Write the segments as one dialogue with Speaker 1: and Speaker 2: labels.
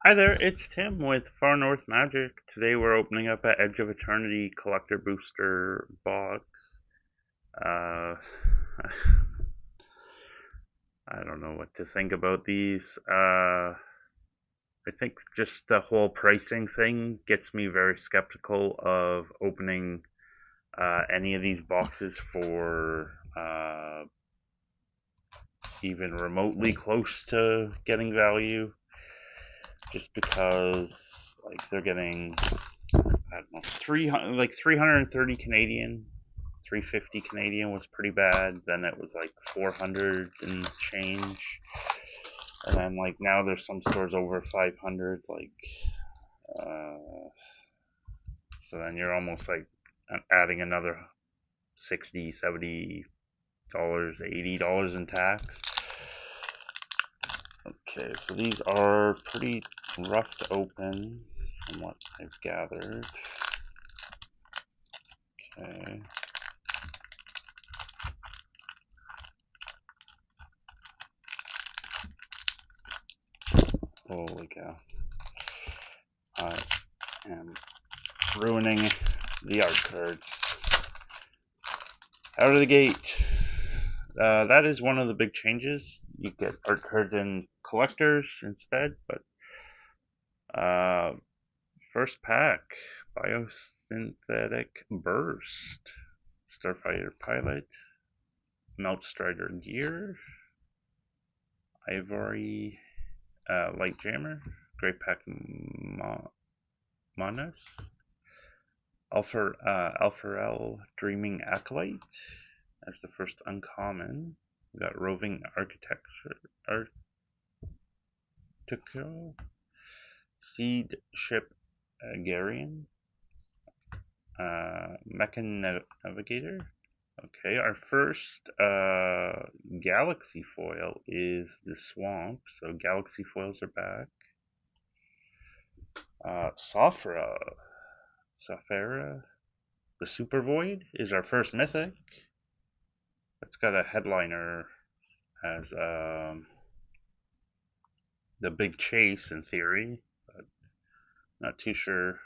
Speaker 1: Hi there, it's Tim with Far North Magic. Today we're opening up an Edge of Eternity collector booster box. Uh, I don't know what to think about these. I think just the whole pricing thing gets me very skeptical of opening any of these boxes for even remotely close to getting value, just because like they're getting I don't know, 330 Canadian, 350 Canadian was pretty bad. Then it was like 400 and change, and then like now there's some stores over 500. Uh, so then you're almost like adding another 60, $70, $80 in tax. Okay, so these are pretty rough to open from what I've gathered. Okay. Holy cow. I am ruining the art card. Out of the gate. That is one of the big changes. You get art cards in collectors instead, but first pack, Biosynthetic Burst, Starfighter Pilot, Melt Strider Gear, Ivory Light Jammer, Great Pack Monas, Alpharel Dreaming Acolyte as the first uncommon. We got Roving Article, Seed Ship Garian, Mechan Navigator. Okay, our first Galaxy foil is the Swamp, so Galaxy foils are back. Safara, the Super Void is our first mythic. It's got a headliner as the Big Chase in theory, but not too sure.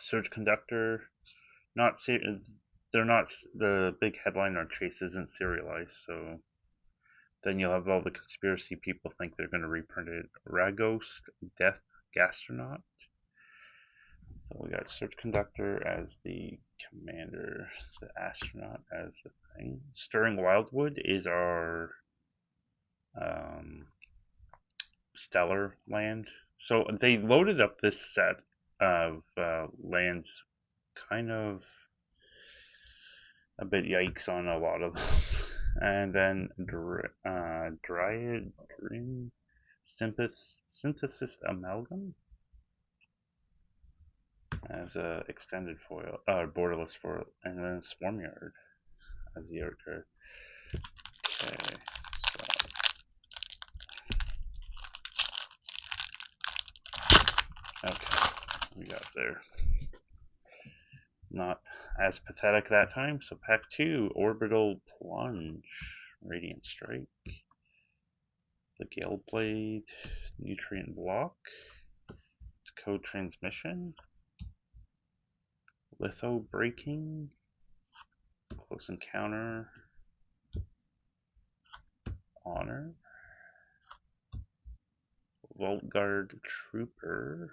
Speaker 1: Surge Conductor, not they're not the big headliner Chase isn't serialized, so then you'll have all the conspiracy people think they're going to reprint it. Ragost, Death Gastronaut. So we got Surge Conductor as the commander, the astronaut as the thing. Stirring Wildwood is our um, stellar land. So they loaded up this set of lands kind of a bit yikes on a lot of them. And then Dryad Dream Synthesis Amalgam as a extended foil, borderless foil, and then Swarmyard as the art card. Okay, okay, we got there. Not as pathetic that time. So pack 2, Orbital Plunge, Radiant Strike, the Gale Blade, Nutrient Block, Code Transmission, Litho Breaking, Close Encounter, Honor, Vault Guard Trooper.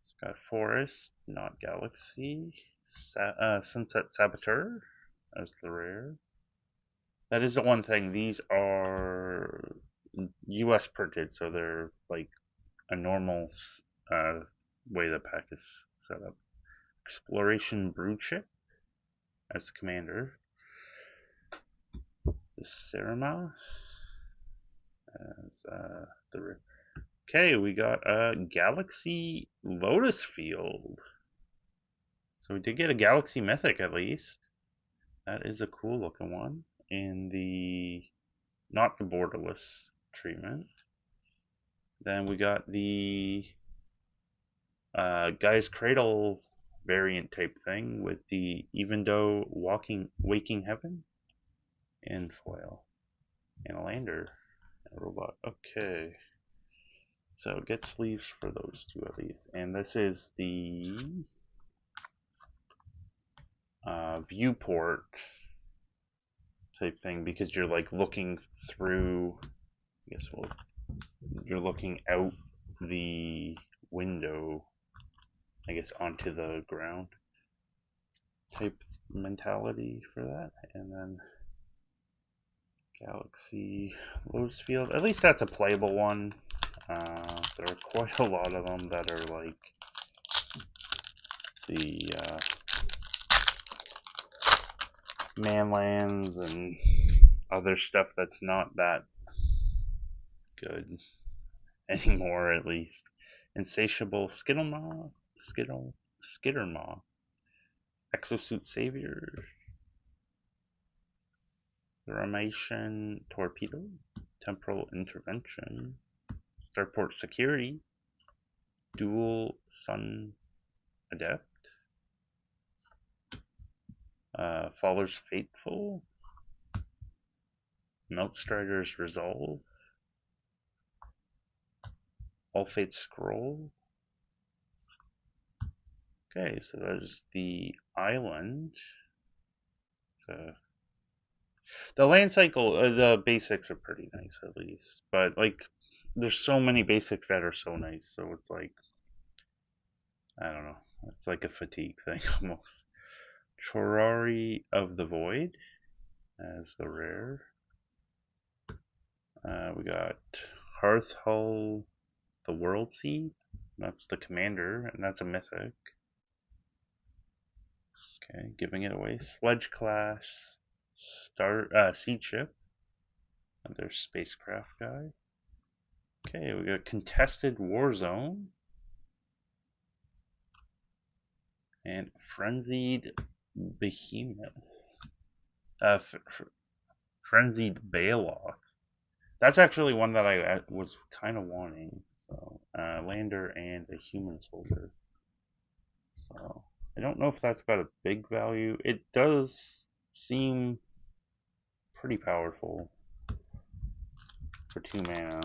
Speaker 1: It's got Forest, not Galaxy, Sunset Saboteur as the rare. That is the one thing. These are US printed, so they're like a normal uh, way the pack is set up. Exploration Broodship as the commander. The Serama as the. Okay, we got a Galaxy Lotus Field. So we did get a Galaxy Mythic at least. That is a cool looking one in the not the borderless treatment. Then we got the Guy's Cradle variant type thing with the Even Though Waking Heaven in foil and a lander and a robot. Okay. So get sleeves for those two at least. And this is the viewport type thing, because you're like looking through, I guess you're looking out the window, I guess, onto the ground type mentality for that. And then Galaxy Lotus Field, at least that's a playable one. There are quite a lot of them that are like the manlands and other stuff that's not that good anymore, at least. Insatiable Skittlemaw, Skittermaw, Exosuit Savior, Remation Torpedo, Temporal Intervention, Starport Security, Dual Sun Adept, Faller's Fateful, Meltstrider's Resolve, All Fate's Scroll. Okay, so there's the island. So the land cycle, the basics are pretty nice at least, but like there's so many basics that are so nice, so it's like, I don't know, it's like a fatigue thing almost. Chorari of the Void as the rare. We got Hearthhull the World Seed. That's the commander, and that's a mythic. Okay, giving it away. Sledge Clash, Seed Ship, another spacecraft guy. Okay, we got Contested Warzone and Frenzied Behemoth. Frenzied Bailoff. That's actually one that I was kind of wanting. So, Lander and a human soldier. So, I don't know if that's got a big value. It does seem pretty powerful for 2 mana.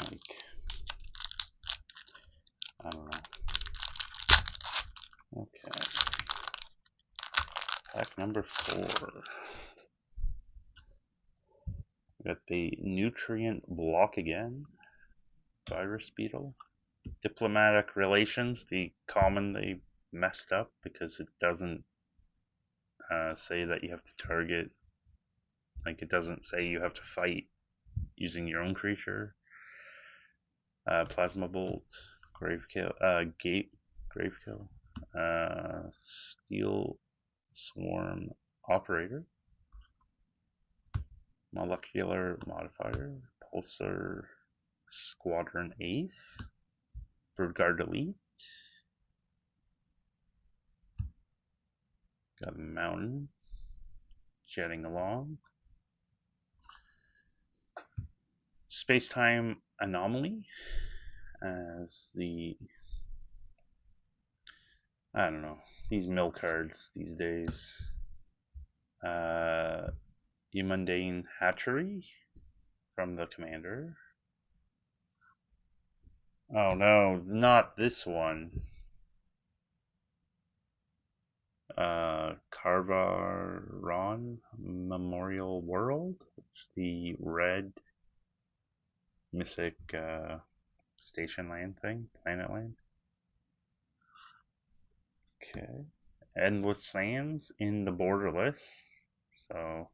Speaker 1: Like, I don't know. Okay. Pack number 4. We got the Nutrient Block again. Virus Beetle. Diplomatic Relations, the common they messed up because it doesn't say that you have to target. Like, it doesn't say you have to fight using your own creature. Plasma Bolt, Gravekill, Gravekill, Steel Swarm Operator, Molecular Modifier, Pulsar Squadron Ace, Birdguard Elite, got a Mountain, Jetting Along, Space-Time Anomaly as the, I don't know, these mill cards these days. Mundane Hatchery from the commander. Oh no, not this one. Carvaron Memorial World. It's the red mythic station land thing, planet land. Okay. Endless Sands in the borderless. So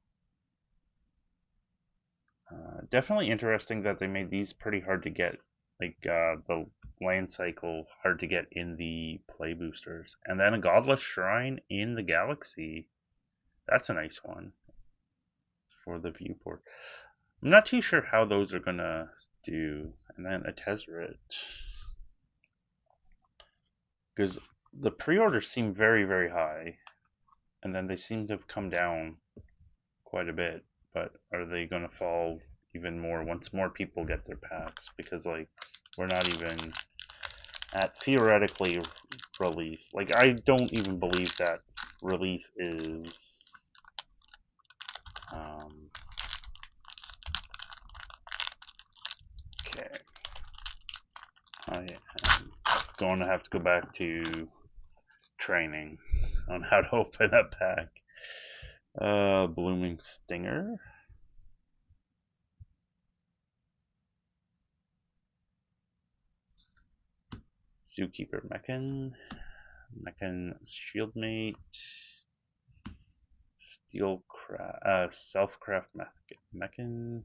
Speaker 1: definitely interesting that they made these pretty hard to get. Like the land cycle hard to get in the play boosters. And then a Godless Shrine in the Galaxy. That's a nice one for the viewport. I'm not too sure how those are gonna do. And then a Tezzeret. Because the pre-orders seem very, very high. And then they seem to have come down quite a bit. But are they gonna fall even more once more people get their packs? Because like, we're not even at theoretically release. Like, I don't even believe that release is am going to have to go back to training on how to open a pack. Blooming Stinger. Zookeeper Mechan. Mechan Shieldmate. Selfcraft Mechan.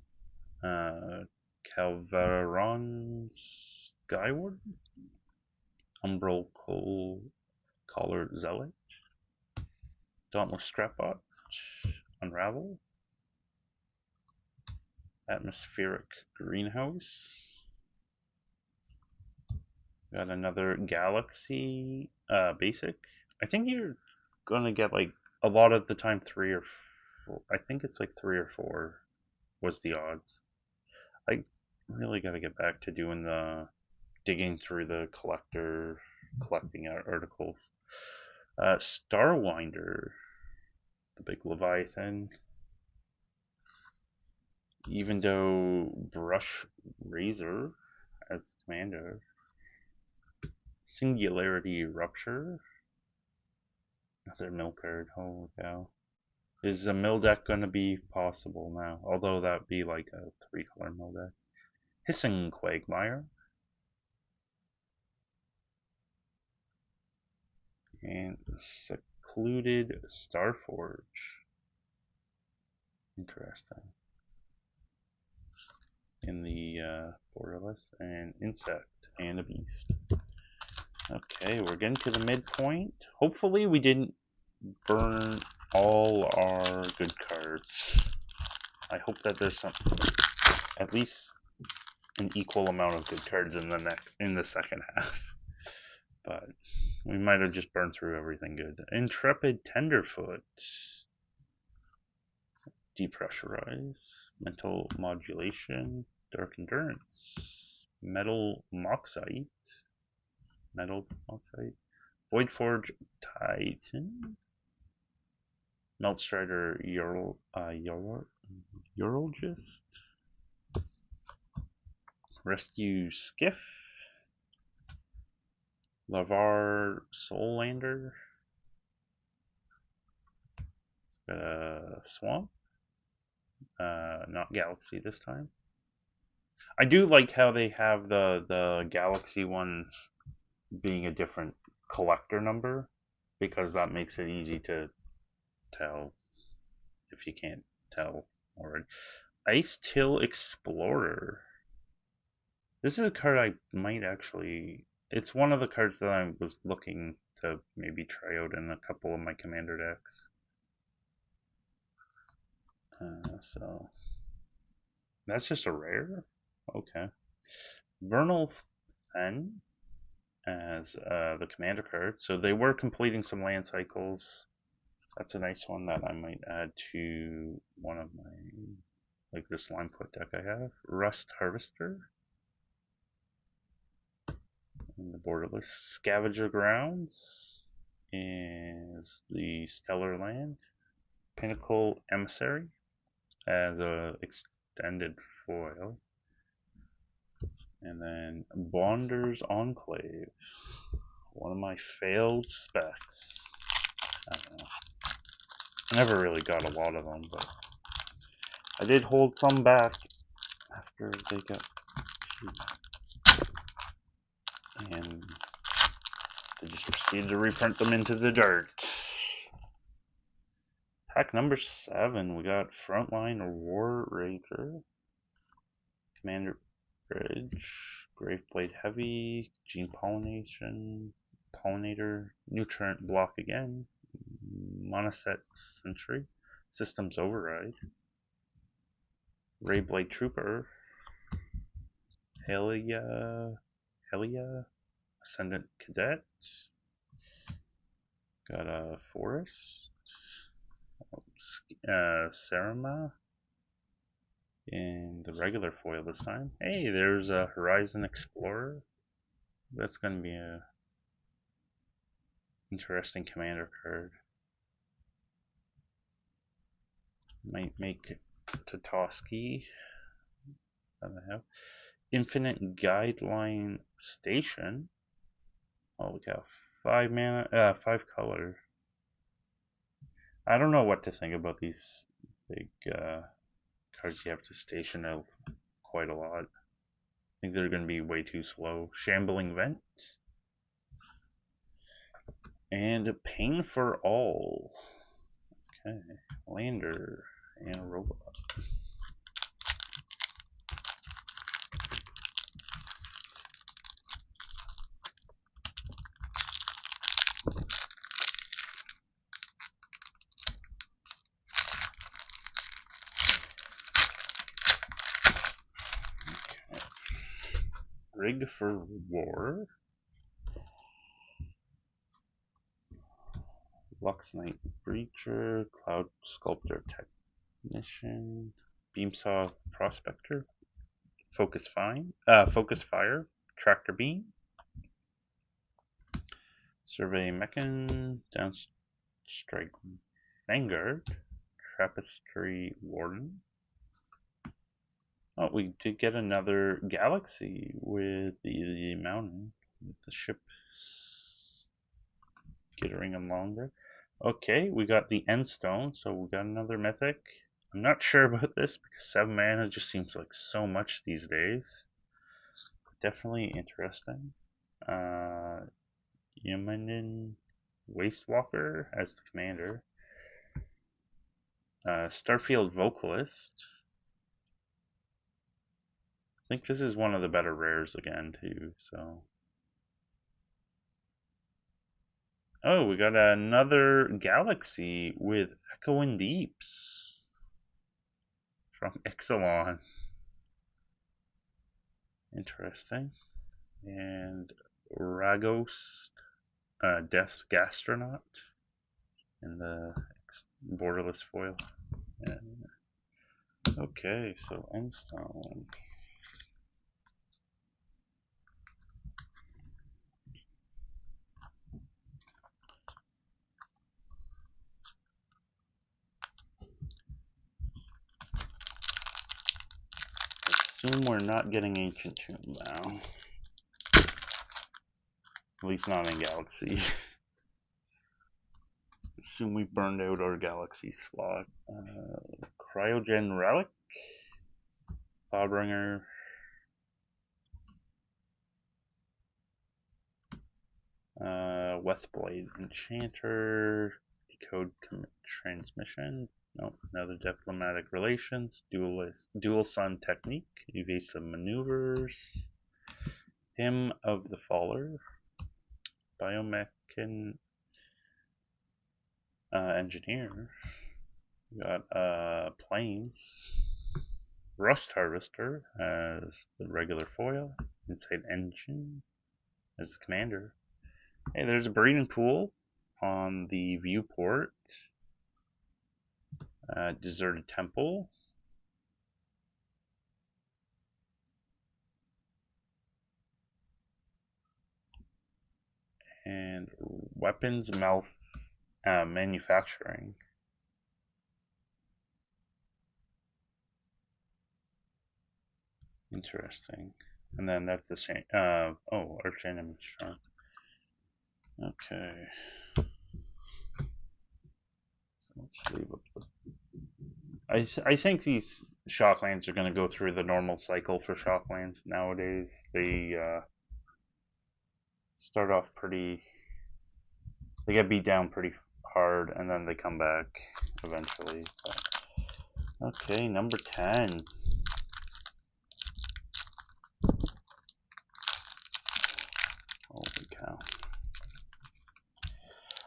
Speaker 1: Calvaron Skyward. Umbral Collar Zealot. Dauntless Scrapbot. Unravel. Atmospheric Greenhouse. Got another Galaxy basic. I think you're gonna get like a lot of the time 3 or 4. I think it's like 3 or 4 was the odds. I really gotta get back to doing the digging through the collecting articles. Starwinder, the big Leviathan. Even though Brush Razor as commander. Singularity Rupture. Another mill card. Holy cow. Is a mill deck going to be possible now? Although that would be like a 3-color mill deck. Hissing Quagmire. And Secluded Starforge. Interesting. In the borderless. And Insect and a Beast. Okay, we're getting to the midpoint. Hopefully we didn't burn all our good cards. I hope that there's some, at least an equal amount of good cards in the second half. But we might have just burned through everything good. Intrepid Tenderfoot. Depressurize. Mental Modulation. Dark Endurance. Metal Moxite. Voidforge Titan. Meltstrider Urologist. Rescue Skiff. Lavar Soulander. Swamp. Not Galaxy this time. I do like how they have the Galaxy ones being a different collector number, because that makes it easy to tell if you can't tell already. Ice Till Explorer. This is a card I might actually... It's one of the cards that I was looking to maybe try out in a couple of my commander decks. So... That's just a rare? Okay. Vernal Fen as the commander card. So they were completing some land cycles. That's a nice one that I might add to one of my, like this line put deck I have. Rust Harvester. And the borderless Scavenger Grounds is the Stellar Land. Pinnacle Emissary as a extended foil. And then Bonder's Enclave. One of my failed specs. I don't know. I never really got a lot of them, but I did hold some back after they got cheap. And they just proceeded to reprint them into the dirt. Pack number 7, we got Frontline War Rager, Commander Bridge, Graveblade Heavy, Gene Pollination, Pollinator, Nutrient Block again, Monoset Sentry, Systems Override, Rayblade Trooper, Helia, Ascendant Cadet, got a Forest, Sarama, in the regular foil this time. Hey, there's a Horizon Explorer. That's going to be a interesting commander card. Might make Tatoski. I don't know. Infinite Guideline Station. Holy cow. 5 mana, 5 color. I don't know what to think about these big cards you have to station out quite a lot. I think they're going to be way too slow. Shambling Vent. And Pain for All. Okay. Lander and Robot. Okay. Rig for War. Lux Knight Breacher. Cloud Sculptor Technician. Beamsaw Prospector. Focus Fire. Tractor Beam. Survey Mechan. Downstrike Vanguard. Tapestry Warden. Oh, we did get another galaxy with the mountain, with the ship skittering along there. Okay, we got the End Stone, so we got another mythic. I'm not sure about this because 7 mana just seems like so much these days. Definitely interesting. Yamanin Wastewalker as the commander. Starfield Vocalist. I think this is one of the better rares again too, so. Oh, we got another galaxy with Echoing Deeps from Ixalan. Interesting. And Ragos, Death Gastronaut in the borderless foil. And, okay, so Endstone. Assume we're not getting Ancient Tomb now. At least not in Galaxy. Assume we burned out our Galaxy slot. Cryogen Relic. Cloudbringer. Westblade Enchanter. Decode Transmission. Nope, another Diplomatic Relations. Dual Sun Technique. Evasive Maneuvers. Hymn of the Faller. Biomechan Engineer. We got Planes. Rust Harvester as the regular foil. Inside Engine as commander. Hey, there's a breeding pool on the viewport. Deserted Temple. And Weapons Manufacturing. Interesting. And then that's the same. Oh, Arch Enemy Charm. Okay. So let's leave up the. I think these Shocklands are going to go through the normal cycle for Shocklands nowadays. They start off pretty. They get beat down pretty hard, and then they come back eventually. But, okay, number 10. Holy cow.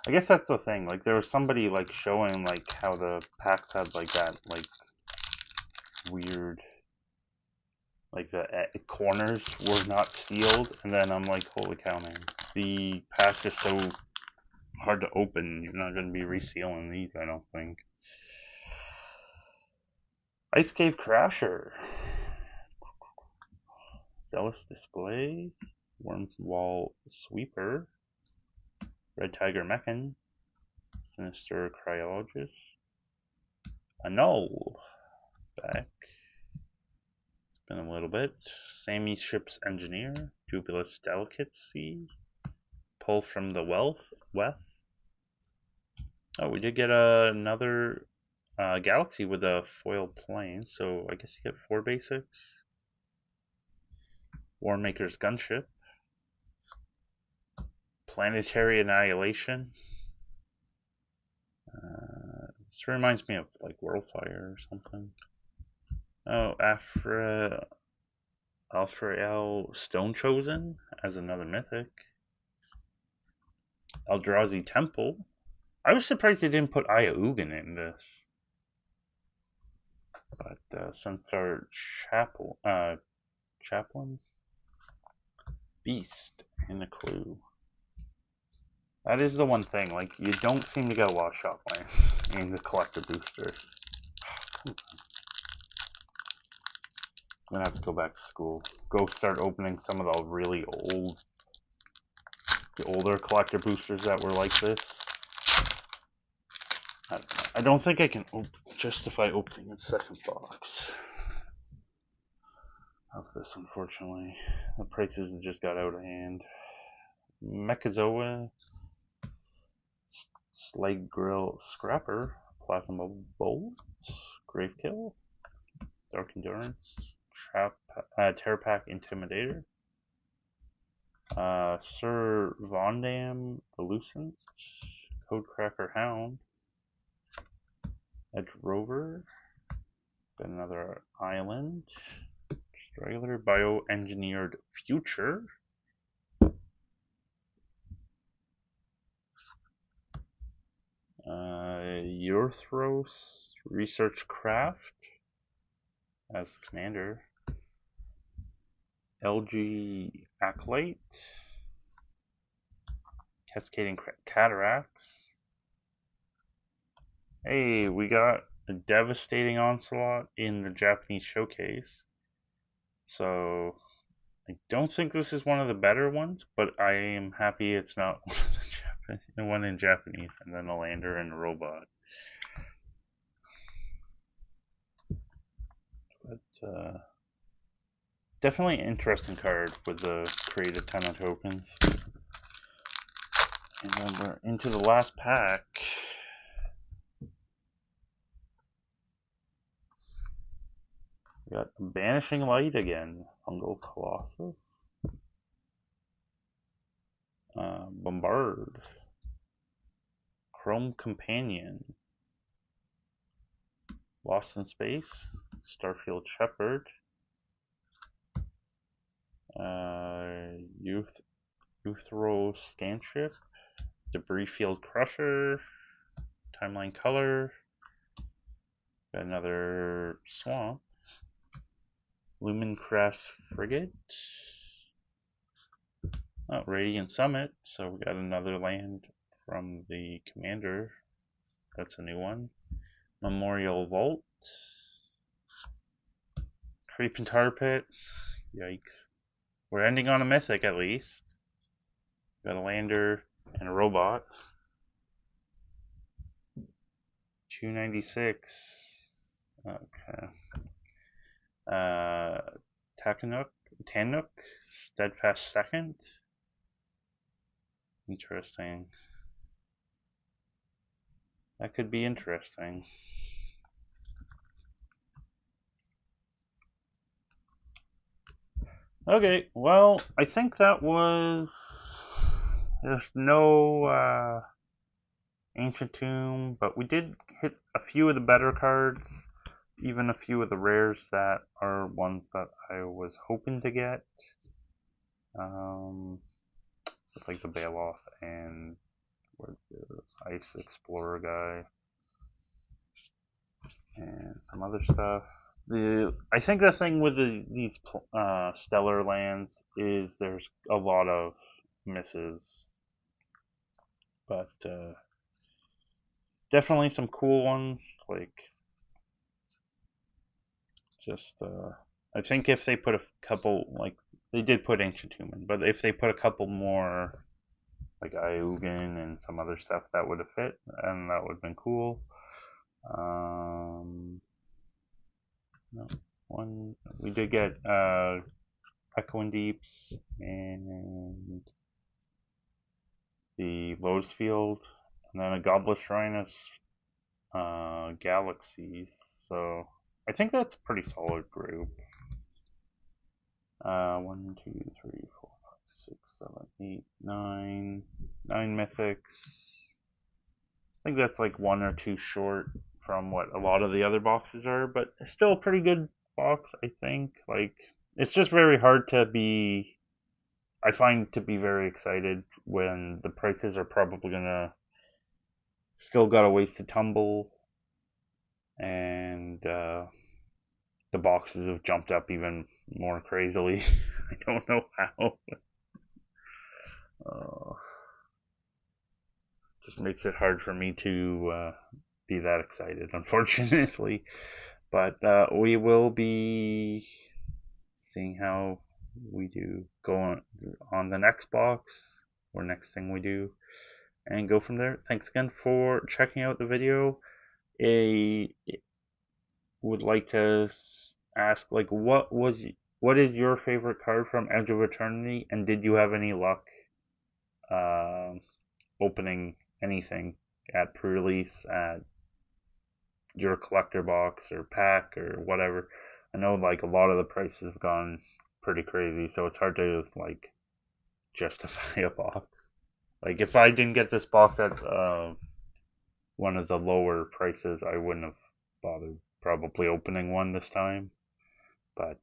Speaker 1: I guess that's the thing. Like, there was somebody like showing like how the packs had like that like weird, like the corners were not sealed, and then I'm like, holy cow, man! The packs are so hard to open. You're not going to be resealing these, I don't think. Ice Cave Crasher. Zealous Display. Wormwall Sweeper. Red Tiger Mechan. Sinister Cryologist. Annul. Back. It's been a little bit. Sammy Ship's Engineer, Dubious Delicacy, Pull from the Wealth. Oh, we did get another Galaxy with a foil plane, so I guess you get 4 basics. Warmaker's Gunship, Planetary Annihilation. This reminds me of like Worldfire or something. Oh, Alfrael Stone Chosen as another mythic. Eldrazi Temple. I was surprised they didn't put Aya Ugin in this. But Sunstar Chaplains. Beast and a Clue. That is the one thing, like, you don't seem to get a lot of shop lands in the collector boosters. I'm gonna have to go back to school. Go start opening some of the really the older collector boosters that were like this. I don't think I can justify opening a second box of this, unfortunately. The prices just got out of hand. Mechazoa, Slag Grill Scrapper, Plasma Bolt, Gravekill, Dark Endurance, Terrapack Intimidator, Sir Vondam Elusive, Codecracker Hound, Edge Rover, another Island, regular Bioengineered Future, Eurthros Research Craft as commander, LG Acolyte, Cascading Cataracts. Hey, we got a devastating onslaught in the Japanese showcase. So I don't think this is one of the better ones, but I am happy it's not one in Japanese, and then a lander and a robot. But definitely an interesting card with the create a ton of tokens. And then we're into the last pack. We got Banishing Light again, Fungal Colossus, Bombard, Chrome Companion, Lost in Space, Starfield Shepherd, Uthro Scanship, Debris Field Crusher, Timeline Color, got another Swamp, Lumincrest Frigate, oh, Radiant Summit, so we got another land from the commander, that's a new one, Memorial Vault, Creeping Tar Pit, yikes. We're ending on a mythic at least. Got a lander and a robot. 296. Okay. Tannouk, Steadfast Second. Interesting. That could be interesting. Okay, well, I think that was. There's no Ancient Tomb, but we did hit a few of the better cards, even a few of the rares that are ones that I was hoping to get. Like the Bailoff and the Ice Explorer guy, and some other stuff. I think the thing with these stellar lands is there's a lot of misses, but definitely some cool ones. Like just I think if they put a couple, like they did put Ancient Human, but if they put a couple more like Iugen and some other stuff, that would have fit, and that would have been cool. No. one. We did get Echoing Deeps and the Lotus Field, and then a Goblet Shrinus Galaxies. So I think that's a pretty solid group. 1, 2, 3, 4, 5, 6, 7, 8, 9. 9 mythics. I think that's like 1 or 2 short from what a lot of the other boxes are, but it's still a pretty good box, I think. Like, it's just very hard to be. I find to be very excited when the prices are probably gonna still got a ways to tumble, and the boxes have jumped up even more crazily. I don't know how. Uh, just makes it hard for me to be that excited, unfortunately. But we will be seeing how we do go on the next box or next thing we do, and go from there. Thanks again for checking out the video. I would like to ask, like, what is your favorite card from Edge of Eternity, and did you have any luck uh, opening anything at pre-release, at your collector box or pack or whatever? I know like a lot of the prices have gone pretty crazy, so it's hard to like justify a box. Like if I didn't get this box at one of the lower prices, I wouldn't have bothered probably opening one this time. But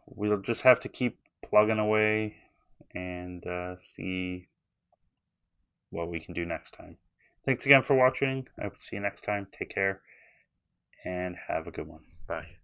Speaker 1: we'll just have to keep plugging away and see what we can do next time. Thanks again for watching. I will see you next time. Take care and have a good one. Bye.